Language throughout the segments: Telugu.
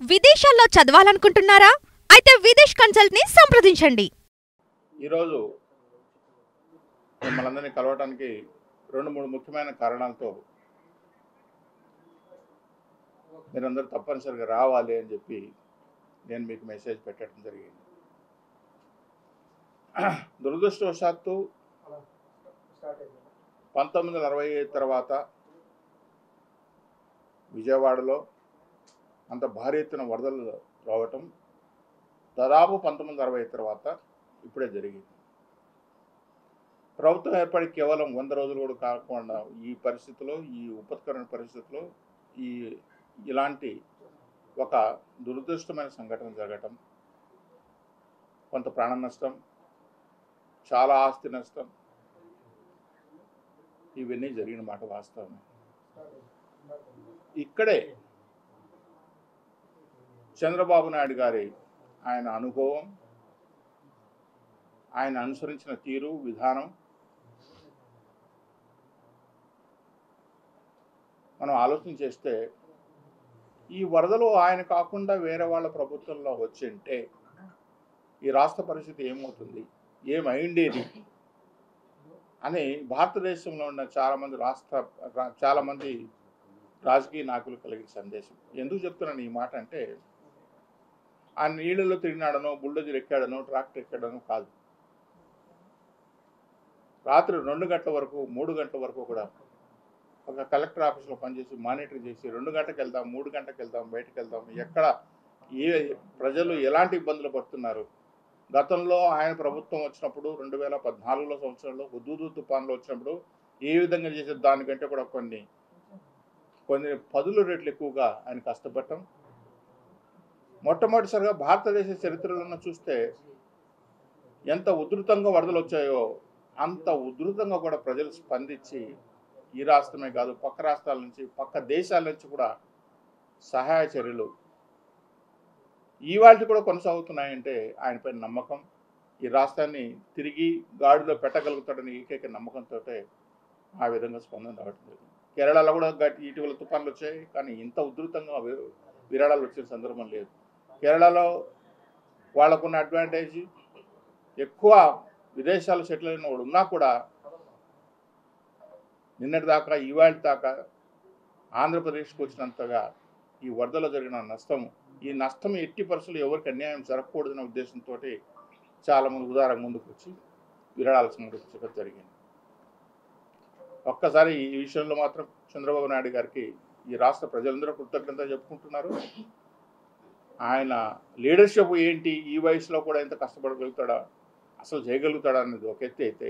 విదేశాల్లో చదవాలనుకుంటున్నారా? అయితే విదేశ్ కన్సల్ట్ ని సంప్రదించండి. ఈరోజు మిమ్మల్ని కలవడానికి 2-3 ముఖ్యమైన కారణాలతో మీరందరూ తప్పనిసరిగా రావాలి అని చెప్పి నేను మీకు మెసేజ్ పెట్టడం జరిగింది. దురదృష్టవశాత్తు 1965 తర్వాత విజయవాడలో అంత భారీ ఎత్తున వరదలు రావటం దాదాపు 1960 తర్వాత ఇప్పుడే జరిగింది. ప్రభుత్వం ఏర్పడి కేవలం 100 రోజులు కూడా కాకుండా ఈ పరిస్థితిలో, ఈ ఉపత్కరణ పరిస్థితిలో ఇలాంటి ఒక దురదృష్టమైన సంఘటన జరగటం, కొంత ప్రాణ నష్టం, చాలా ఆస్తి నష్టం, ఇవన్నీ జరిగిన మాట వాస్తవమే. ఇక్కడే చంద్రబాబు నాయుడు గారి ఆయన అనుభవం, ఆయన అనుసరించిన తీరు విధానం మనం ఆలోచన చేస్తే ఈ వరదలు ఆయన కాకుండా వేరే వాళ్ళ ప్రభుత్వంలో వచ్చింటే ఈ రాష్ట్ర పరిస్థితి ఏమవుతుంది, ఏమైండేది అని భారతదేశంలో ఉన్న చాలామంది రాజకీయ నాయకులు కలిగిన సందేశం. ఎందుకు చెప్తున్నాను ఈ మాట అంటే, ఆ నీళ్ళలో తిరిగినాడనో, బుల్డోజర్ ఎక్కాడనో, ట్రాక్టర్ ఎక్కాడనో కాదు. రాత్రి 2 గంటల వరకు 3 గంటల వరకు కూడా ఒక కలెక్టర్ ఆఫీస్లో పనిచేసి మానిటర్ చేసి 2 గంటలకు వెళ్దాం, 3 గంటలకు వెళ్దాం, బయటకు వెళ్దాం, ఎక్కడ ప్రజలు ఎలాంటి ఇబ్బందులు పడుతున్నారు. గతంలో ఆయన ప్రభుత్వం వచ్చినప్పుడు 2014 సంవత్సరంలో హుదూద్ తుఫాన్లో వచ్చినప్పుడు ఏ విధంగా చేసే దానికంటే కూడా కొన్ని 10 రెట్లు ఎక్కువగా ఆయన కష్టపడటం. మొట్టమొదటిసారిగా భారతదేశ చరిత్రలో చూస్తే ఎంత ఉధృతంగా వరదలు వచ్చాయో అంత ఉధృతంగా కూడా ప్రజలు స్పందించి ఈ రాష్ట్రమే కాదు పక్క రాష్ట్రాల నుంచి, పక్క దేశాల నుంచి కూడా సహాయ చర్యలు ఇవాళ కూడా కొనసాగుతున్నాయంటే ఆయనపై నమ్మకం, ఈ రాష్ట్రాన్ని తిరిగి గాడిలో పెట్టగలుగుతాడని ఏకైక నమ్మకంతో ఆ విధంగా స్పందన రావటం లేదు. కేరళలో కూడా ఇటీవల తుఫాన్లు వచ్చాయి, కానీ ఇంత ఉధృతంగా విరాళాలు వచ్చిన సందర్భం లేదు. కేరళలో వాళ్ళకున్న అడ్వాంటేజ్ ఎక్కువ విదేశాలు సెటిల్ అయిన వాడు ఉన్నా కూడా నిన్నటి దాకా ఇవాళ దాకా ఆంధ్రప్రదేశ్కి వచ్చినంతగా ఈ వరదలో జరిగిన ఈ నష్టం ఎట్టి పరిస్థితులు ఎవరికి అన్యాయం జరగకూడదనే ఉద్దేశంతో చాలామంది ఉదారంగా ముందుకు వచ్చి విరాళాలు సమర్పించడం జరిగింది. ఒక్కసారి ఈ విషయంలో మాత్రం చంద్రబాబు నాయుడు గారికి ఈ రాష్ట్ర ప్రజలందరూ కృతజ్ఞత చెప్పుకుంటున్నారు. ఆయన లీడర్షిప్ ఏంటి, ఈ వయసులో కూడా ఎంత కష్టపడగలుగుతాడా, అసలు చేయగలుగుతాడా అనేది ఒక ఎత్తి అయితే,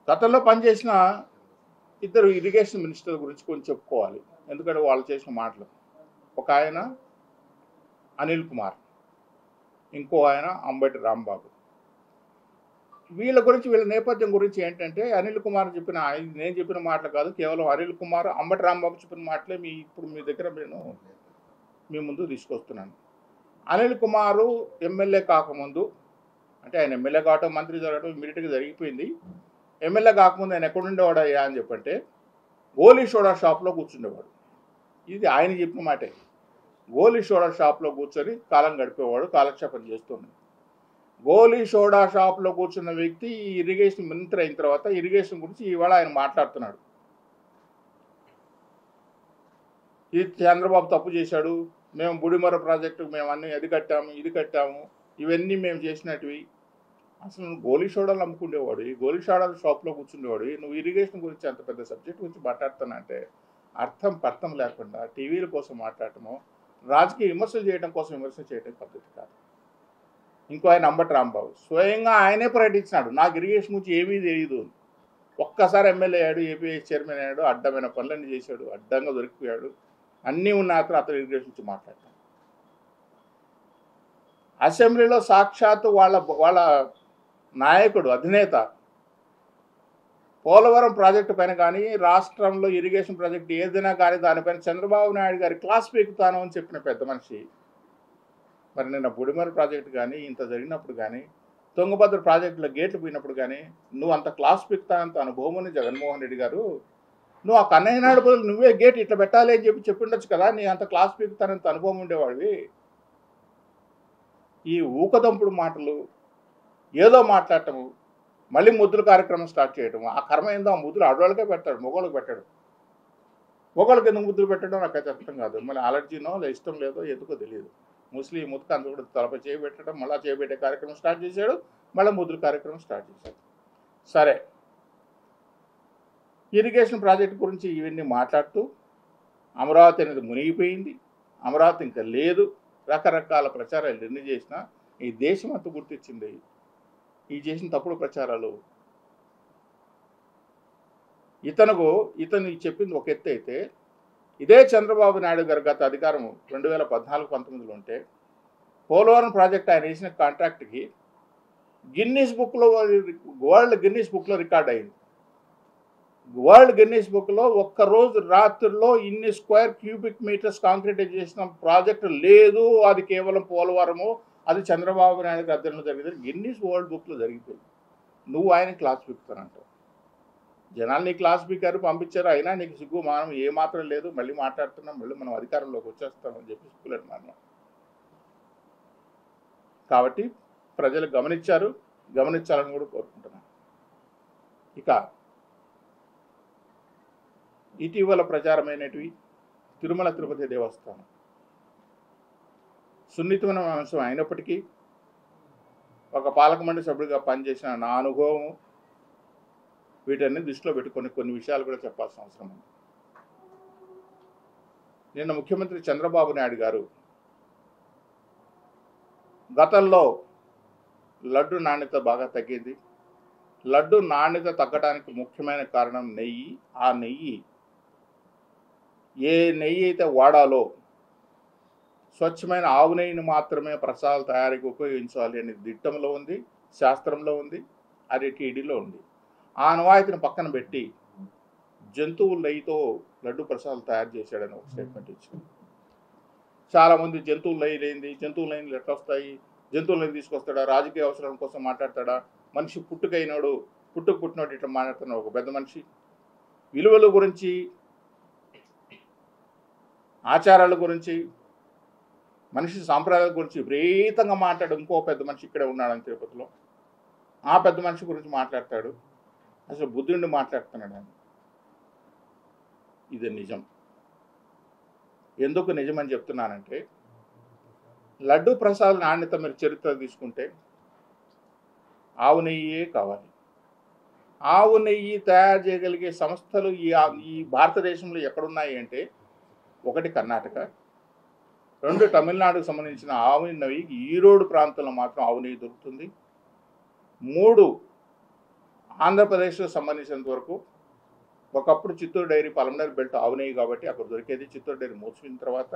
గతంలో పనిచేసిన 2 ఇరిగేషన్ మినిస్టర్ల గురించి కొంచెం చెప్పుకోవాలి. ఎందుకంటే వాళ్ళు చేసిన మాటలు, ఒక ఆయన అనిల్ కుమార్, ఇంకో ఆయన అంబటి రాంబాబు. వీళ్ళ నేపథ్యం గురించి ఏంటంటే, అనిల్ కుమార్ నేను చెప్పిన మాటలు కాదు, కేవలం అనిల్ కుమార్, అంబటి రాంబాబు చెప్పిన మాటలే ఇప్పుడు మీ దగ్గర నేను మీ ముందు తీసుకొస్తున్నాను. అనిల్ కుమారు ఎమ్మెల్యే కాకముందు, అంటే ఆయన ఎమ్మెల్యే కావటం, మంత్రి జరగడం ఇమీడియట్గా జరిగిపోయింది. ఎమ్మెల్యే కాకముందు ఆయన ఎక్కడుండేవాడు అయ్యా అని చెప్పంటే గోలీ సోడా షాప్లో కూర్చుండేవాడు. ఇది ఆయన చెప్పిన మాటే. గోలీ సోడా షాప్లో కూర్చొని కాలం గడిపేవాడు, కాలక్షేపం చేస్తున్నాడు. గోలీ సోడా షాప్లో కూర్చున్న వ్యక్తి ఇరిగేషన్ మంత్రి అయిన తర్వాత ఇరిగేషన్ గురించి ఇవాళ ఆయన మాట్లాడుతున్నాడు. ఇది చంద్రబాబు తప్పు చేశాడు, మేము బుడిమర ప్రాజెక్టు మేము అన్నీ అది కట్టాము, ఇది కట్టాము, ఇవన్నీ మేము చేసినట్టువి. అసలు నువ్వు గోలీ సోడాలు అమ్ముకుండేవాడు, ఈ గోలీ సోడాల షాప్లో కూర్చుండేవాడు, నువ్వు ఇరిగేషన్ గురించి అంత పెద్ద సబ్జెక్ట్ గురించి మాట్లాడుతానంటే అర్థం లేకుండా టీవీల కోసం మాట్లాడటమో, రాజకీయ విమర్శలు చేయడం కోసం విమర్శలు చేయడం పద్ధతి కాదు. ఇంకో ఆయన అంబటి రాంబాబు స్వయంగా ఆయనే ప్రకటించినాడు, నాకు ఇరిగేషన్ గురించి ఏమీ తెలియదు. ఒక్కసారి ఎమ్మెల్యే అయ్యాడు, ఏపీఎస్ చైర్మన్ అయ్యాడు, అడ్డమైన పనులన్నీ చేశాడు, అడ్డంగా దొరికిపోయాడు, అన్నీ ఉన్న అతను ఇరిగేషన్ గురించి మాట్లాడతాడు. అసెంబ్లీలో సాక్షాత్తు వాళ్ళ నాయకుడు, అధినేత పోలవరం ప్రాజెక్టు పైన కానీ, రాష్ట్రంలో ఇరిగేషన్ ప్రాజెక్టు ఏదైనా కానీ దానిపైన చంద్రబాబు నాయుడు గారి క్లాస్ పీకుతాను అని చెప్పిన పెద్ద మనిషి, మరి నిన్న బుడిమర ప్రాజెక్టు కానీ ఇంత జరిగినప్పుడు కానీ, తుంగభద్ర ప్రాజెక్టులో గేట్లు పోయినప్పుడు కానీ నువ్వు అంత క్లాస్ పీకుతానంత అనుభవం జగన్మోహన్ రెడ్డి గారు నువ్వు ఆ కన్నయ్య నాయుడు బదులు నువ్వే గేట్ ఇట్లా పెట్టాలి అని చెప్పిండొచ్చు కదా, నీ అంత క్లాస్ పీకుతానంత అనుభవం ఉండేవాడివి. ఈ ఊకదంపుడు మాటలు, ఏదో మాట్లాడటము, మళ్ళీ ముద్దుల కార్యక్రమం స్టార్ట్ చేయటం. ఆ కర్మ ఏందో, ఆ ముద్దులు ఆడవాళ్ళకే పెడతాడు, మగవాళ్ళకి పెట్టాడు. మగవాళ్ళకి ఎందుకు ముద్దులు పెట్టడం నాకైతే అర్థం కాదు. మళ్ళీ అలర్జీనో లేదా ఇష్టం లేదో ఎందుకో తెలియదు. ముస్లిం ముద్దుకు అంత కూడా తలపై చేయబెట్టడం, మళ్ళీ చేయబెట్టే కార్యక్రమం స్టార్ట్ చేశాడు, మళ్ళీ ముద్దుల కార్యక్రమం స్టార్ట్ చేశాడు. సరే, ఇరిగేషన్ ప్రాజెక్ట్ గురించి ఇవన్నీ మాట్లాడుతూ అమరావతి అనేది మునిగిపోయింది, అమరావతి ఇంకా లేదు, రకరకాల ప్రచారాలు ఎన్ని చేసినా ఈ దేశం అంతా గుర్తించింది ఈ చేసిన తప్పుడు ప్రచారాలు. ఇతను చెప్పింది ఒక ఎత్తు అయితే, ఇదే చంద్రబాబు నాయుడు గారు గత అధికారం 2014-19లో ఉంటే పోలవరం ప్రాజెక్ట్ ఆయన వేసిన కాంట్రాక్ట్కి వరల్డ్ గిన్నీస్ బుక్లో రికార్డ్ అయింది. వరల్డ్ గిన్నీస్ బుక్లో ఒక్కరోజు రాత్రిలో ఇన్ని స్క్వేర్ క్యూబిక్ మీటర్స్ కాంక్రీట్ చేసిన ప్రాజెక్టు లేదు, అది కేవలం పోలవరము, అది చంద్రబాబు నాయుడు గారి అధ్యయనంలో జరిగింది. గిన్నీస్ వరల్డ్ బుక్లో జరిగిపోయింది. నువ్వు ఆయన క్లాస్ పీకుతానంటావు. జనాలు నీ క్లాస్ పీకారు, పంపించారు, అయినా నీకు సిగ్గు మానం ఏమాత్రం లేదు. మళ్ళీ మాట్లాడుతున్నాం, మళ్ళీ మనం అధికారంలోకి వచ్చేస్తామని చెప్పి సిగ్గులేదు మనం. కాబట్టి ప్రజలు గమనించాలని కూడా కోరుకుంటున్నాను. ఇక ఇటీవల ప్రచారమైనటివి తిరుమల తిరుపతి దేవస్థానం సున్నితమైన అంశం అయినప్పటికీ ఒక పాలక మండలి సభ్యుడిగా పనిచేసిన నా అనుభవం వీటన్ని దృష్టిలో పెట్టుకొని కొన్ని విషయాలు కూడా చెప్పాల్సిన అవసరం ఉంది. నిన్న ముఖ్యమంత్రి చంద్రబాబు నాయుడు గారు గతంలో లడ్డు నాణ్యత బాగా తగ్గింది. లడ్డు నాణ్యత తగ్గడానికి ముఖ్యమైన కారణం నెయ్యి. ఆ నెయ్యి ఏ నెయ్యి అయితే వాడాలో స్వచ్ఛమైన ఆవు నెయ్యిని మాత్రమే ప్రసాదాల తయారీకి ఉపయోగించాలి అనే దిట్టంలో ఉంది, శాస్త్రంలో ఉంది, అది టీడీలో ఉంది. ఆ అనువాయితీని పక్కన పెట్టి జంతువుల నెయ్యితో లడ్డు ప్రసాదాలు తయారు చేశాడని ఒక స్టేట్మెంట్ ఇచ్చింది. చాలామంది జంతువుల నెయ్యి లేనిది, జంతువుల నెయ్యిలు ఎట్లా వస్తాయి, జంతువుల నెయ్యి తీసుకొస్తాడా, రాజకీయ అవసరాల కోసం మాట్లాడతాడా, మనిషి పుట్టినోడు ఇట్లా మాట్లాడుతున్నాడు ఒక పెద్ద మనిషి. విలువల గురించి, ఆచారాల గురించి, మనిషి సాంప్రదాయాల గురించి విపరీతంగా మాట్లాడు ఇంకో పెద్ద మనిషి ఇక్కడే ఉన్నాడని తిరుపతిలో. ఆ పెద్ద మనిషి గురించి మాట్లాడతాడు, అసలు బుద్ధుండి మాట్లాడుతున్నాడు అని. ఇది నిజం. ఎందుకు నిజమని చెప్తున్నానంటే, లడ్డు ప్రసాద నాణ్యత మీరు చరిత్ర తీసుకుంటే ఆవు నెయ్యే కావాలి. ఆవు నెయ్యి తయారు చేయగలిగే సంస్థలు ఈ భారతదేశంలో ఎక్కడున్నాయి అంటే, 1 కర్ణాటక, 2 తమిళనాడుకు సంబంధించిన ఆవు నెయ్యి ఈరోడు ప్రాంతంలో మాత్రం ఆవు నెయ్యి దొరుకుతుంది. 3 ఆంధ్రప్రదేశ్కు సంబంధించినంత వరకు ఒకప్పుడు చిత్తూరు డైరీ పలమనేరు బెల్ట్ ఆవు నెయ్యి కాబట్టి అక్కడ దొరికేది. చిత్తూరు డైరీ మూసిపోయిన తర్వాత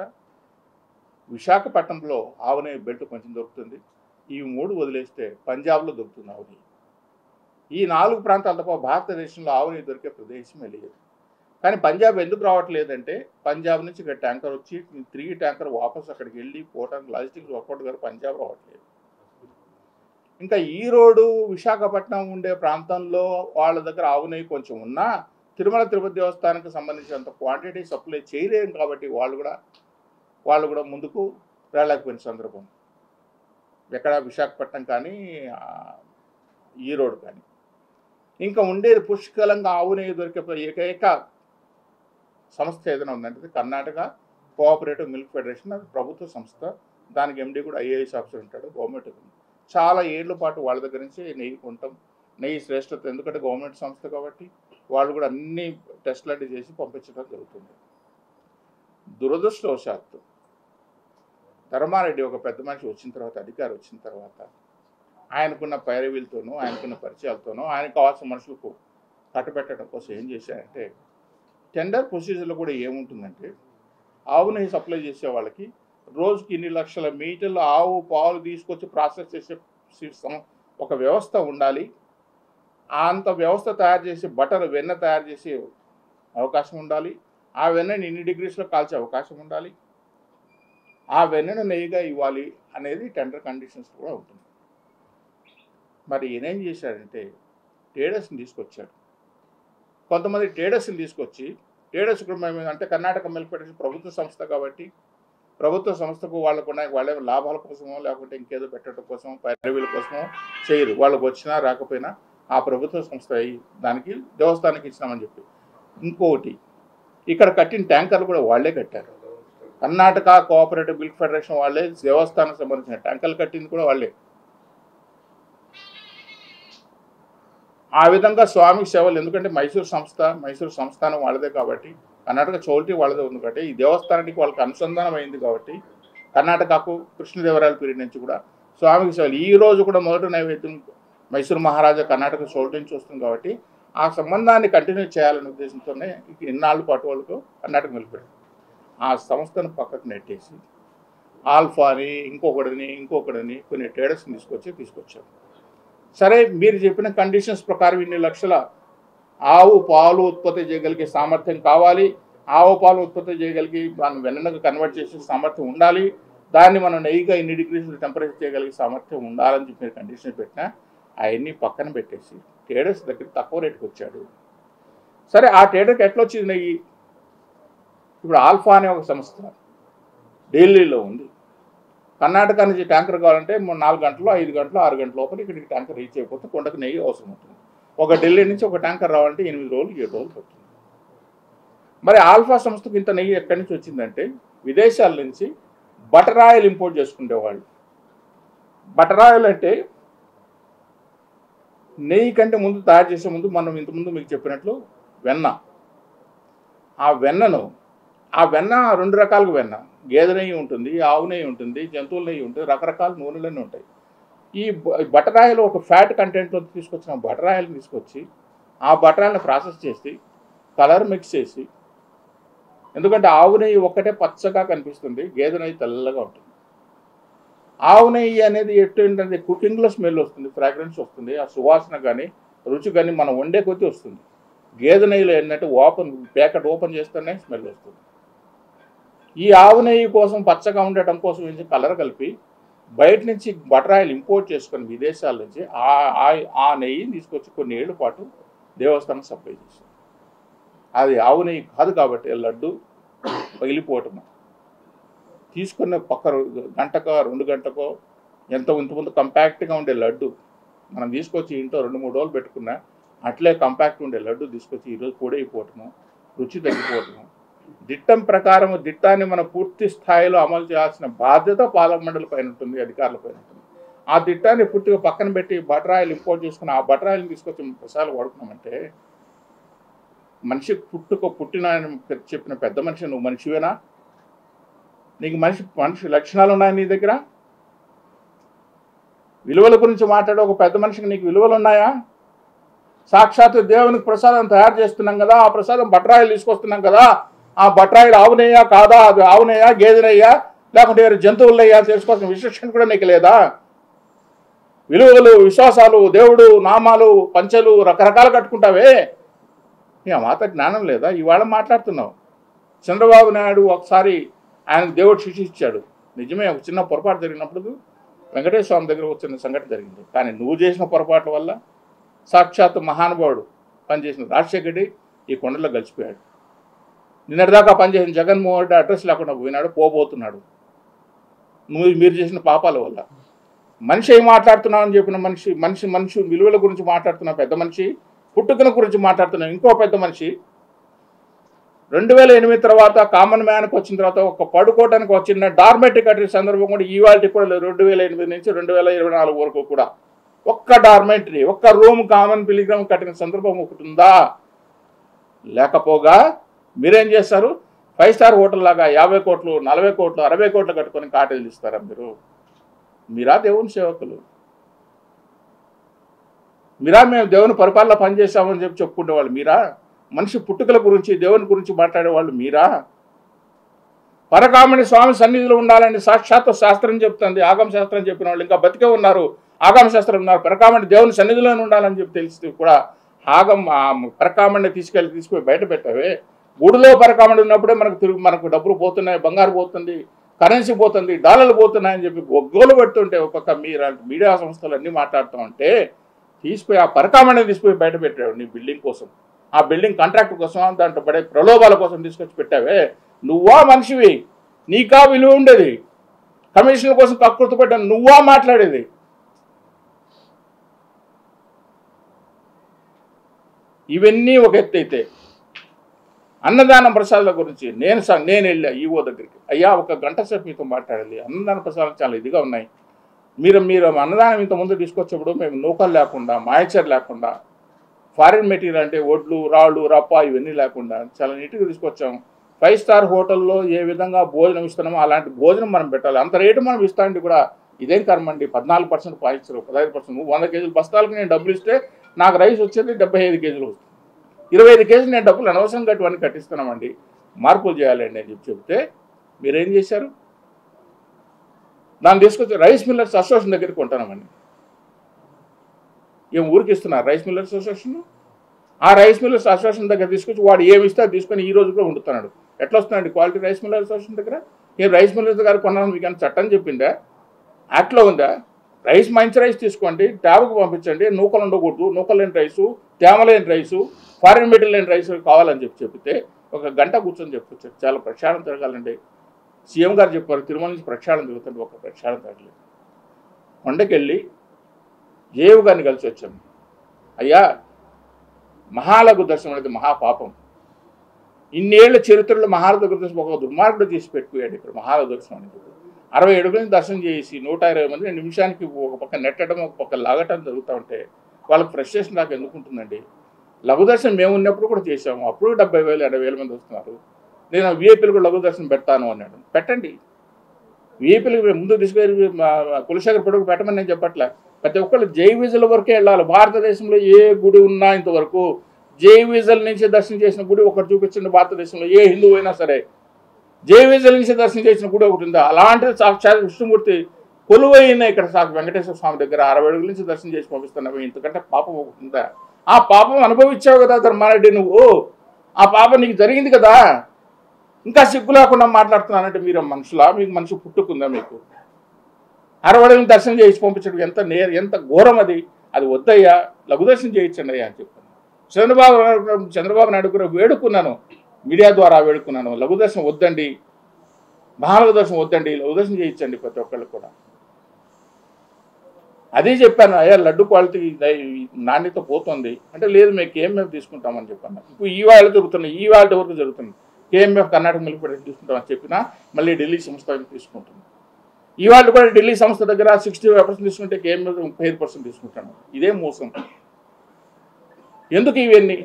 విశాఖపట్నంలో ఆవు నెయ్యి బెల్ట్ కొంచెం దొరుకుతుంది. ఈ 3 వదిలేస్తే పంజాబ్లో దొరుకుతుంది ఆవు నెయ్యి. ఈ 4 ప్రాంతాల తప్ప భారతదేశంలో ఆవు నెయ్యి దొరికే ప్రదేశమే లేదు. కానీ పంజాబ్ ఎందుకు రావట్లేదంటే, పంజాబ్ నుంచి ఇక్కడ ట్యాంకర్ వచ్చి 3 ట్యాంకర్ వాపస్ అక్కడికి వెళ్ళి పోవడానికి లాజిస్టిక్స్ వర్కౌట్ గారు పంజాబ్ రావట్లేదు. ఇంకా ఈరోడు విశాఖపట్నం ఉండే ప్రాంతంలో వాళ్ళ దగ్గర ఆవు నెయ్యి కొంచెం ఉన్నా తిరుమల తిరుపతి దేవస్థానానికి సంబంధించినంత క్వాంటిటీ సప్లై చేయలేము కాబట్టి వాళ్ళు కూడా ముందుకు వెళ్ళకపోయిన సందర్భం ఎక్కడ విశాఖపట్నం కానీ ఈరోడు కానీ. ఇంకా ఉండేది పుష్కలంగా ఆవు నెయ్యి దొరికే ఏకైక సంస్థ ఏదైనా ఉందంటే కర్ణాటక కోఆపరేటివ్ మిల్క్ ఫెడరేషన్. అది ప్రభుత్వ సంస్థ, దానికి ఎండి కూడా ఐఏఎస్ ఆఫీసర్ ఉంటాడు, గవర్నమెంట్. చాలా ఏళ్ల పాటు వాళ్ళ దగ్గర నుంచి నెయ్యి కొంటాం. నెయ్యి శ్రేష్టత, ఎందుకంటే గవర్నమెంట్ సంస్థ కాబట్టి వాళ్ళు కూడా అన్ని టెస్టులు చేసి పంపించడం జరుగుతుంది. దురదృష్టవశాత్తు ధర్మారెడ్డి ఒక పెద్ద మనిషి వచ్చిన తర్వాత, అధికారి వచ్చిన తర్వాత, ఆయనకున్న పైరవీలతోనూ ఆయనకున్న పరిచయాలతోనూ ఆయనకు కావాల్సిన మనుషులకు కట్టబెట్టడం కోసం ఏం చేశారంటే, టెండర్ ప్రొసీజర్లో కూడా ఏముంటుందంటే, ఆవు నెయ్యి సప్లై చేసే వాళ్ళకి రోజుకి ఇన్ని లక్షల మీటర్లు ఆవు పాలు తీసుకొచ్చి ప్రాసెస్ చేసే ఒక వ్యవస్థ ఉండాలి. అంత వ్యవస్థ తయారు చేసి వెన్న తయారు చేసే అవకాశం ఉండాలి. ఆ వెన్నని ఇన్ని డిగ్రీస్లో కాల్చే అవకాశం ఉండాలి. ఆ వెన్నను నెయ్యిగా ఇవ్వాలి అనేది టెండర్ కండిషన్స్ కూడా ఉంటుంది. మరి ఈయనేం చేశాడంటే, ట్రేడర్స్ని తీసుకొచ్చాడు. కొంతమంది ట్రేడర్స్ని తీసుకొచ్చి ట్రేడర్స్ అంటే కర్ణాటక మిల్క్ ఫెడరేషన్ ప్రభుత్వ సంస్థ కాబట్టి ప్రభుత్వ సంస్థకు వాళ్ళే లాభాల కోసమో లేకుంటే ఇంకేదో పెట్టడం కోసం పైరవీల కోసమో చేయరు. వాళ్ళకు వచ్చినా రాకపోయినా ఆ ప్రభుత్వ సంస్థ దానికి దేవస్థానానికి ఇచ్చినామని చెప్పి. ఇంకొకటి, ఇక్కడ కట్టిన ట్యాంకర్లు కూడా వాళ్ళే కట్టారు. కర్ణాటక కోఆపరేటివ్ మిల్క్ ఫెడరేషన్ వాళ్ళే దేవస్థానానికి సంబంధించిన ట్యాంకర్లు కట్టింది కూడా వాళ్ళే. ఆ విధంగా స్వామికి సేవలు, ఎందుకంటే మైసూరు సంస్థానం వాళ్ళదే కాబట్టి, కర్ణాటక చౌల్టీ వాళ్ళదే ఉంది కాబట్టి, ఈ దేవస్థానానికి వాళ్ళకి అనుసంధానం అయింది కాబట్టి కర్ణాటకకు కృష్ణదేవరాయల పీరియడ్ నుంచి కూడా స్వామికి సేవలు. ఈ రోజు కూడా మొదటి నైవేద్యం మైసూరు మహారాజా కర్ణాటక చౌల్టీ నుంచి వస్తుంది కాబట్టి ఆ సంబంధాన్ని కంటిన్యూ చేయాలనే ఉద్దేశంతోనే ఇన్నాళ్ళ పాటు వాళ్ళకు కర్ణాటక నిలిపారు. ఆ సంస్థను పక్కకు నెట్టేసి ఆల్ఫాని ఇంకొకడిని కొన్ని ట్రేడర్స్ని తీసుకొచ్చారు. సరే, మీరు చెప్పిన కండిషన్స్ ప్రకారం ఇన్ని లక్షల ఆవు పాలు ఉత్పత్తి చేయగలిగే సామర్థ్యం కావాలి, ఆవు పాలు ఉత్పత్తి చేయగలిగి మనం వెన్నకు కన్వర్ట్ చేసే సామర్థ్యం ఉండాలి, దాన్ని మనం నెయ్యిగా ఇన్ని డిగ్రీస్ టెంపరేచర్ చేయగలిగే సామర్థ్యం ఉండాలని చెప్పి మీరు కండిషన్ పెట్టినా అవన్నీ పక్కన పెట్టేసి ట్రేడర్స్ దగ్గర తక్కువ రేటుకి వచ్చాడు. సరే, ఆ ట్రేడర్కి ఎట్లా వచ్చింది నెయ్యి? ఇప్పుడు ఆల్ఫా అనే ఒక సంస్థ ఢిల్లీలో ఉంది. కర్ణాటక నుంచి ట్యాంకర్ కావాలంటే 4 గంటలు 5 గంటలు 6 గంటల లోపల ఇక్కడికి ట్యాంకర్ రీచ్ అయిపోతే కొండకు నెయ్యి అవసరం ఉంటుంది. ఒక ఢిల్లీ నుంచి ఒక ట్యాంకర్ రావాలంటే 8 రోజులు 7 రోజులు పడుతుంది. మరి ఆల్ఫా సంస్థకు ఇంత నెయ్యి ఎక్కడి నుంచి వచ్చిందంటే విదేశాల నుంచి బటర్ ఆయిల్ ఇంపోర్ట్ చేసుకునేవాళ్ళు. బటర్ ఆయిల్ అంటే నెయ్యి కంటే ముందు తయారు చేసే ముందు మనం ఇంతకుముందు మీకు చెప్పినట్లు వెన్న. ఆ వెన్న 2 రకాలుగా వెన్న, గేదె నెయ్యి ఉంటుంది, ఆవు నెయ్యి ఉంటుంది, జంతువుల నెయ్యి ఉంటుంది, రకరకాల నూనెలన్నీ ఉంటాయి. ఈ బటర్ ఆయిల్ ఒక ఫ్యాట్ కంటెంట్లో తీసుకొచ్చిన బటర్ ఆయిల్ని తీసుకొచ్చి ఆ బటర్ ఆయిల్ని ప్రాసెస్ చేసి కలర్ మిక్స్ చేసి, ఎందుకంటే ఆవు నెయ్యి ఒక్కటే పచ్చగా కనిపిస్తుంది, గేదె నెయ్యి తెల్లగా ఉంటుంది. ఆవు నెయ్యి అనేది ఏంటంటే కుకింగ్లో స్మెల్ వస్తుంది, ఫ్రాగ్రెన్స్ వస్తుంది, ఆ సువాసన కానీ రుచి కానీ మనం వండే కొద్దీ వస్తుంది. గేదె నెయ్యిలో ఏంటంటే ప్యాకెట్ ఓపెన్ చేస్తేనే స్మెల్ వస్తుంది. ఈ ఆవు నెయ్యి కోసం పచ్చగా ఉండటం కోసం ఏంటి కలర్ కలిపి బయట నుంచి బటర్ ఆయిల్ ఇంపోర్ట్ చేసుకొని విదేశాల నుంచి ఆ నెయ్యిని తీసుకొచ్చి కొన్ని ఏళ్ళ పాటు దేవస్థానం సప్లై చేశారు. అది ఆవు నెయ్యి కాదు కాబట్టి లడ్డు పగిలిపోవటం. తీసుకున్న పక్క గంటకో 2 గంటకో ఇంతకుముందు కంపాక్ట్గా ఉండే లడ్డు మనం తీసుకొచ్చి ఇంట్లో 2-3 రోజులు పెట్టుకున్నా అట్లే కంపాక్ట్ ఉండే లడ్డు తీసుకొచ్చి ఈరోజు పొడైపోవటము, రుచి తగ్గిపోవటము. దిట్టం ప్రకారం దిట్టాన్ని మనం పూర్తి స్థాయిలో అమలు చేయాల్సిన బాధ్యత పాలక మండలి పైన ఉంటుంది, అధికారుల పైన ఉంటుంది. ఆ దిట్టాన్ని పూర్తిగా పక్కన పెట్టి బటర్ ఆయిల్ ఇంపోర్ట్ చేసుకుని ఆ బటర్ ఆయిల్ని తీసుకొచ్చి ప్రసాదాలు వాడుకున్నామంటే మనిషి పుట్టిన చెప్పిన పెద్ద మనిషి నువ్వు మనిషివేనా? నీకు మనిషి లక్షణాలు ఉన్నాయి నీ దగ్గర? విలువల గురించి మాట్లాడే ఒక పెద్ద మనిషికి నీకు విలువలు ఉన్నాయా? సాక్షాత్తు దేవునికి ప్రసాదం తయారు చేస్తున్నాం కదా, ఆ ప్రసాదం బటర్ ఆయిల్ తీసుకొస్తున్నాం కదా, ఆ బటర్ ఆయిల్ ఆవునయ్యా కాదా, అది ఆవునయ్యా గేదెనయ్యా లేకుంటే జంతువులయ్యా తెలుసుకోవాల్సిన విశేషణ కూడా నీకు లేదా? విలువలు, విశ్వాసాలు, దేవుడు నామాలు, పంచలు రకరకాలు కట్టుకుంటావే, నీ మాత జ్ఞానం లేదా? ఇవాళ మాట్లాడుతున్నావు. చంద్రబాబు నాయుడు ఒకసారి ఆయనకు దేవుడు శిక్ష ఇచ్చాడు, నిజమే. ఒక చిన్న పొరపాటు జరిగినప్పుడు వెంకటేశ్వర స్వామి దగ్గర వచ్చిన సంఘటన జరిగింది. కానీ నువ్వు చేసిన పొరపాట్ల వల్ల సాక్షాత్తు మహానుభావుడు పనిచేసిన రాజశేఖర రెడ్డి ఈ కొండలో గడిచిపోయాడు. నిన్నటిదాకా పనిచేసిన జగన్మోహన్ రెడ్డి అడ్రస్ లేకుండా పోబోతున్నాడు మీరు చేసిన పాపాల వల్ల. మనిషి ఏం మాట్లాడుతున్నావు అని చెప్పిన మనిషి విలువల గురించి మాట్లాడుతున్న పెద్ద మనిషి, పుట్టుకల గురించి మాట్లాడుతున్న ఇంకో పెద్ద మనిషి 2008 తర్వాత కామన్ మ్యాన్కి వచ్చిన తర్వాత ఒక పడుకోవడానికి వచ్చిన డార్మెటరీ కట్టిన సందర్భం కూడా ఇవాళ కూడా 2008 నుంచి 2024 వరకు కూడా ఒక్క డార్మెటరీ, ఒక్క రూమ్ కామన్ పిలిగ్రామ్ కట్టిన సందర్భం ఒకటి ఉందా? లేకపోగా మీరేం చేస్తారు? 5 స్టార్ హోటల్ లాగా 50 కోట్లు 40 కోట్లు 60 కోట్లు కట్టుకొని కాటేజీలు ఇస్తారా మీరా దేవుని సేవకులు? మీరా మేము దేవుని పరిపాలన పనిచేసామని చెప్పి చెప్పుకునేవాళ్ళు మీరా? మనిషి పుట్టుకల గురించి దేవుని గురించి మాట్లాడేవాళ్ళు మీరా? పరకామణి స్వామి సన్నిధిలో ఉండాలని సాక్షాత్ శాస్త్రం చెప్తుంది, ఆగమ శాస్త్రం చెప్పిన వాళ్ళు ఇంకా బతికే ఉన్నారు, ఆగమ శాస్త్రం ఉన్నారు. పరకామణి దేవుని సన్నిధిలోనే ఉండాలని చెప్పి తెలిసి కూడా పరకామణిని తీసుకుపోయి బయట పెట్టావే. గుడిలో పరకామణి ఉన్నప్పుడే మనకు డబ్బులు పోతున్నాయి, బంగారు పోతుంది, కరెన్సీ పోతుంది, డాలర్లు పోతున్నాయని చెప్పి గొగ్గోలు పెడుతుంటే ఒక పక్క మీడియా సంస్థలు అన్నీ మాట్లాడుతూ ఉంటే తీసుకుపోయి ఆ పరకామణిని తీసుకుపోయి బయట పెట్టాడు నీ బిల్డింగ్ కోసం. ఆ బిల్డింగ్ కాంట్రాక్ట్ కోసం దాంట్లో పడే ప్రలోభాల కోసం తీసుకొచ్చి పెట్టావే, నువ్వా మనిషివి? నీకా విలువ ఉండేది? కమిషన్ల కోసం కక్కుర్తి పెట్టాను, నువ్వా మాట్లాడేది? ఇవన్నీ ఒక ఎత్తు అయితే, అన్నదాన ప్రసాదాల గురించి నేను వెళ్ళా ఈవో దగ్గరికి. అయ్యా, ఒక గంట సేపు మీతో మాట్లాడాలి, అన్నదాన ప్రసాదాలు చాలా ఇదిగా ఉన్నాయి, మీరు అన్నదానం ఇంత ముందు తీసుకొచ్చేప్పుడు మేము నూకలు లేకుండా, మాయచర్ లేకుండా, ఫారిన్ మెటీరియల్ అంటే ఒడ్లు, రాళ్ళు, రప్ప ఇవన్నీ లేకుండా చాలా నీట్గా తీసుకొచ్చాము. 5 స్టార్ హోటల్లో ఏ విధంగా భోజనం ఇస్తున్నామో అలాంటి భోజనం మనం పెట్టాలి. అంత రేటు మనం ఇస్తామండి కూడా ఇదేం కర్మండి. 14% పాయించారు, 15%. 100 కేజీల బస్తాలకు నేను డబ్బులు ఇస్తే నాకు రైస్ వచ్చేది 75 కేజీలు వస్తుంది. 25 కేజీలు నేను డబ్బులు అనవసరంగా అటువంటి కట్టిస్తున్నామండి, మార్పులు చేయాలండి అని చెప్తే మీరేం చేశారు? దాన్ని తీసుకొచ్చి రైస్ మిల్లర్స్ అసోసియేషన్ దగ్గరికి కొంటామండి. ఏం ఊరికి ఇస్తున్నారు రైస్ మిల్లర్స్ అసోసియేషన్? ఆ రైస్ మిల్లర్స్ అసోసియేషన్ దగ్గర తీసుకొచ్చి వాడు ఏమి ఇస్తే అది తీసుకొని ఈ రోజు కూడా వండుతున్నాడు. ఎట్లా వస్తున్నాయండి క్వాలిటీ రైస్ మిల్లర్ అసోసియేషన్ దగ్గర? ఏం రైస్ మిల్లర్స్ దగ్గర కొన్నాను మీకు అని చట్టం చెప్పిందా? యాక్ట్లో ఉందా? మంచి రైస్ తీసుకోండి, ట్యాబ్కు పంపించండి, నూకలు ఉండకూడదు, నూకలు లేని రైసు, తేమ లేని రైసు, ఫారిన్ మెటీరియల్ లేని రైస్ కావాలని చెప్తే ఒక గంట కూర్చొని చెప్పొచ్చారు. చాలా ప్రక్షాళన జరగాలండి. సీఎం గారు చెప్పారు తిరుమల నుంచి ప్రక్షాళన జరుగుతుంది, ఒక ప్రక్షాళన జరగలేదు. కొండకెళ్ళి ఏవు గారిని కలిసి వచ్చాము. అయ్యా, మహాలఘు దర్శనం అనేది మహాపాపం. ఇన్నేళ్ల చరిత్రలో మహాలఘు దర్శనం ఒక దుర్మార్గుడు చేసి పెట్టుకుపోయాడు. ఇక్కడ మహాలఘు దర్శనం అనేది 60 అడుగుల నుంచి దర్శనం చేసి 120 మంది నిమిషానికి ఒక పక్క నెట్టడం, ఒక పక్క లాగటం జరుగుతూ ఉంటే వాళ్ళకి ఫ్రస్ట్రేషన్ నాకు ఎందుకుంటుందండి? లఘు దర్శనం మేము ఉన్నప్పుడు కూడా చేసాము, అప్పుడు 70,000 80,000 మంది వస్తున్నారు. నేను వీఐపీలు కూడా లఘు దర్శనం పెడతాను అన్నాడు. పెట్టండి, వీఐపీలకు ముందు తీసుకెళ్ళి కులశేఖర్ పొడుగు పెట్టమని నేను చెప్పట్లే. ప్రతి ఒక్కళ్ళు జై విజుల వరకే వెళ్ళాలి. భారతదేశంలో ఏ గుడి ఉన్నా ఇంతవరకు జై విజుల నుంచి దర్శనం చేసిన గుడి ఒకటి చూపించండి. భారతదేశంలో ఏ హిందువు అయినా సరే జై విజుల నుంచి దర్శనం చేసిన గుడి ఒకటి ఉందా? అలాంటిది సాక్షాత్ విష్ణుమూర్తి కొలువైన ఇక్కడ వెంకటేశ్వర స్వామి దగ్గర 60 అడుగుల నుంచి దర్శనం చేసి పంపిస్తున్నావు. ఇంతకంటే పాపం ఒకటి ఉందా? ఆ పాపం అనుభవించావు కదా ధర్మారెడ్డి నువ్వు, ఆ పాపం నీకు జరిగింది కదా. ఇంకా సిగ్గు లేకుండా మాట్లాడుతున్నానంటే మీరు మనుషులా? మీకు మనిషి పుట్టుకుందా? మీకు 60 అడుగులు దర్శనం చేసి పంపించడం ఎంత ఘోరం అది. అది వద్దయ్యా, లఘు దర్శనం చేయించండి అయ్యా అని చెప్పాను. చంద్రబాబు నాయుడు కూడా వేడుకున్నాను, మీడియా ద్వారా వేడుకున్నాను, లఘు దర్శనం వద్దండి, మహాలఘు దర్శనం వద్దండి, లఘు దర్శనం చేయించండి ప్రతి ఒక్కళ్ళు కూడా. అదే చెప్పాను. అయ్యా, లడ్డు క్వాలిటీ నాణ్యత పోతుంది అంటే లేదు, మేము కేఎంఎఫ్ తీసుకుంటామని చెప్పాను. ఇప్పుడు ఈ వాళ్ళ జరుగుతున్నాయి, ఈ వాళ్ళ వరకు జరుగుతుంది. కేఎంఎఫ్ కర్ణాటక మిల్క్ ప్రొడక్ట్ తీసుకుంటామని చెప్పినా మళ్ళీ ఢిల్లీ సంస్థ తీసుకుంటుంది. ఈ వాళ్ళు కూడా ఢిల్లీ సంస్థ దగ్గర 65% తీసుకుంటే కేఎంఎఫ్ 35% తీసుకుంటాను. ఇదే మోసం. ఎందుకు ఇవన్నీ?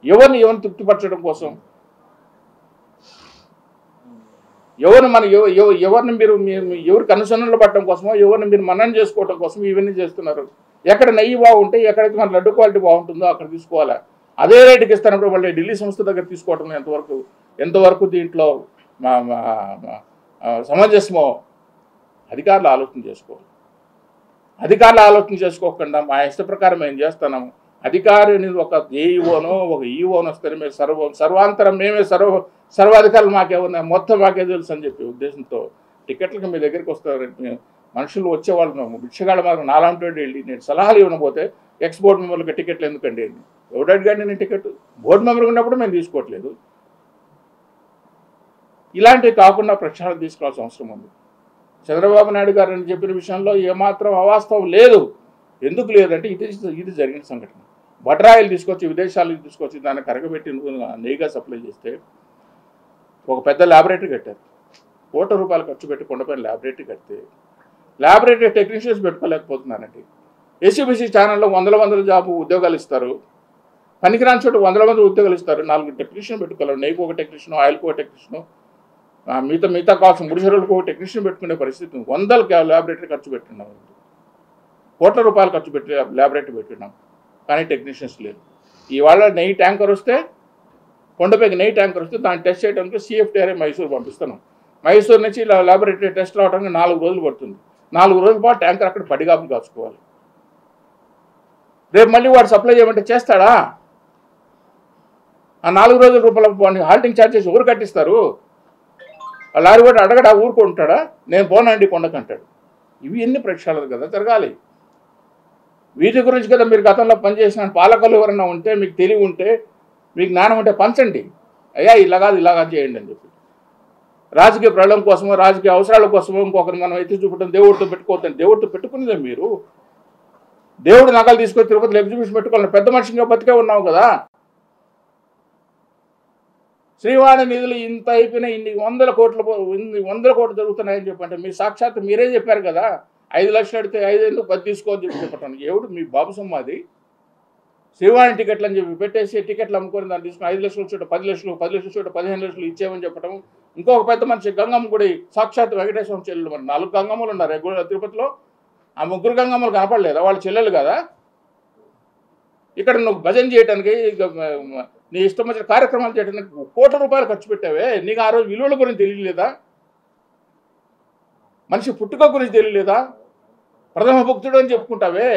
ఎవరిని తృప్తిపరచడం కోసం? ఎవరిని మీరు ఎవరికి అనుసరణలు పడటం కోసమో, ఎవరిని మీరు మననం చేసుకోవడం కోసం ఇవన్నీ చేస్తున్నారు. ఎక్కడ నెయ్యి బాగుంటే, ఎక్కడైతే మన లడ్డు క్వాలిటీ బాగుంటుందో అక్కడ తీసుకోవాలా. అదే రేటుకి ఇస్తున్నప్పుడు మళ్ళీ ఢిల్లీ సంస్థ దగ్గర తీసుకోవడం ఎంతవరకు దీంట్లో సమంజసమో అధికారులు ఆలోచన చేసుకోవాలి. అధికారులు ఆలోచన చేసుకోకుండా మా ఇష్ట ప్రకారం మేము చేస్తున్నాము. అధికారిని ఒక ఏఈఓనో ఒక ఈఓనో వస్తే మేము సర్వాంతరం మేమే సర్వాధికారులు మాకేమన్నా మొత్తం మాకే తెలుసు అని చెప్పి ఉద్దేశంతో టికెట్లకు మీ దగ్గరికి వస్తారు. మనుషులు వచ్చేవాళ్ళు భిక్షగాళ్ళ మాత్రం నాలాంటి వెళ్ళి నేను సలహాలు ఇవ్వకపోతే ఎక్స్ బోర్డు మెంబర్లకు టికెట్లు ఎందుకండి అని ఎవడు అడిగాడు? నేను టికెట్ బోర్డు మెంబర్ ఉన్నప్పుడు మేము తీసుకోవట్లేదు. ఇలాంటివి కాకుండా ప్రక్షాళన తీసుకోవాల్సిన అవసరం ఉంది. చంద్రబాబు నాయుడు గారు అని చెప్పిన విషయంలో ఏమాత్రం అవాస్తవం లేదు. ఎందుకు లేదంటే ఇది జరిగిన సంఘటన. బటరాయిలు తీసుకొచ్చి విదేశాలకు తీసుకొచ్చి దాన్ని కరగబెట్టి నెయ్యిగా సప్లై చేస్తే ఒక పెద్ద ల్యాబొరేటరీ కట్టారు. ₹1,00,00,000 ఖర్చు పెట్టి కొండపైన ల్యాబొరేటరీ కడితే ల్యాబొరేటరీ టెక్నీషియన్స్ పెట్టుకోలేకపోతున్నారండి. ఎస్సీబీసీ ఛానల్లో వందల జాబ్ ఉద్యోగాలు ఇస్తారు, పనికిరాని చోట 100 మంది ఉద్యోగాలు ఇస్తారు. 4 టెక్నీషియన్ పెట్టుకోలేరు. నెయ్యికి ఒక టెక్నీషియన్, ఆయిల్కి ఒక టెక్నీషియన్, మిగతా కావాల్సిన ముడిసరులకు ఒక టెక్నీషియన్ పెట్టుకునే పరిస్థితి. 100 ల్యాబొరేటరీ ఖర్చు పెట్టినాం, ₹1,00,00,000 ఖర్చు పెట్టి ల్యాబొరేటరీ పెట్టినాం, కానీ టెక్నీషియన్స్ లేదు. ఇవాళ నెయ్యి ట్యాంకర్ వస్తే, కొండపైకి నెయ్యి ట్యాంకర్ వస్తే దాన్ని టెస్ట్ చేయడానికి CFTRI మైసూరు పంపిస్తున్నాం. మైసూరు నుంచి ల్యాబొరేటరీ టెస్ట్ రావడానికి 4 రోజులు పడుతుంది. 4 రోజుల పాటు ట్యాంకర్ అక్కడ పడిగాపులు కాచుకోవాలి. రేపు మళ్ళీ వాడు సప్లై చేయమంటే చేస్తాడా? ఆ 4 రోజుల రూపాయల హాల్టింగ్ ఛార్జెస్ ఎవరు కట్టిస్తారు? ఆ లారీ వాడు అడగడా, ఊరుకుంటాడా? నేను పోనండి కొండకంటాడు. ఇవి ఎన్ని ప్రక్షాళనలు కదా జరగాలి. వీటి గురించి కదా మీరు గతంలో పనిచేసిన పాలకులు ఎవరైనా ఉంటే, మీకు తెలివి ఉంటే మీకు జ్ఞానం ఉంటే పంచండి, అయ్యా ఇలా కాదు చేయండి అని చెప్పి. రాజకీయ ప్రళయం కోసమో రాజకీయ అవసరాల కోసమో ఇంకొకరు మనం ఎత్తి చూపడం దేవుడితో పెట్టుకోవద్దని. దేవుడితో పెట్టుకునేదే మీరు. దేవుడు నగలు తీసుకొని తిరుపతిలో ఎగ్జిబిషన్ పెట్టుకోవాలి. పెద్ద మనిషిగా బతికే ఉన్నావు కదా. శ్రీవాణి నిధులు ఇంత అయిపోయినాయి, ఇన్ని వందల కోట్లు జరుగుతున్నాయని చెప్పంటే మీ సాక్షాత్ మీరే చెప్పారు కదా. 5 లక్షలు అడితే 5 ఎందుకు 10 తీసుకోని చెప్పి చెప్పటం ఎవడు మీ బాబు సొమ్మాది. శ్రీవాణి టికెట్లు అని చెప్పి పెట్టేసి టికెట్లు అమ్ముకొని దాన్ని తీసుకుని 5 లక్షలు చోట 10 లక్షలు, 10 లక్షల చోట 15 లక్షలు ఇచ్చేమని చెప్పడం. ఇంకొక పెద్ద మనిషి గంగమ్మ గుడి సాక్షాత్ వెంకటేశ్వర చెల్లెలు. మరి 4 గంగమ్మలు ఉన్నారు తిరుపతిలో. ఆ 3 గంగమ్మలు కనపడలేదా? వాళ్ళ చెల్లెలు కదా. ఇక్కడ నువ్వు భజన చేయడానికి నీ ఇష్టం వచ్చిన కార్యక్రమాలు చేయడానికి కోట్ల రూపాయలు ఖర్చు పెట్టావే. నీకు ఆ రోజు విలువల గురించి తెలియలేదా? మనిషి పుట్టుక గురించి తెలియలేదా? ప్రథమ భక్తుడు అని చెప్పుకుంటావే,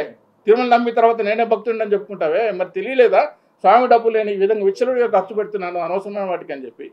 తిరుమల నమ్మిన తర్వాత నేనే భక్తుడు అని చెప్పుకుంటావే. మరి తెలియలేదా స్వామి డబ్బు లేని ఈ విధంగా విచ్చలుడిగా ఖర్చు పెడుతున్నాను అనవసరమైన వాటికి అని చెప్పి?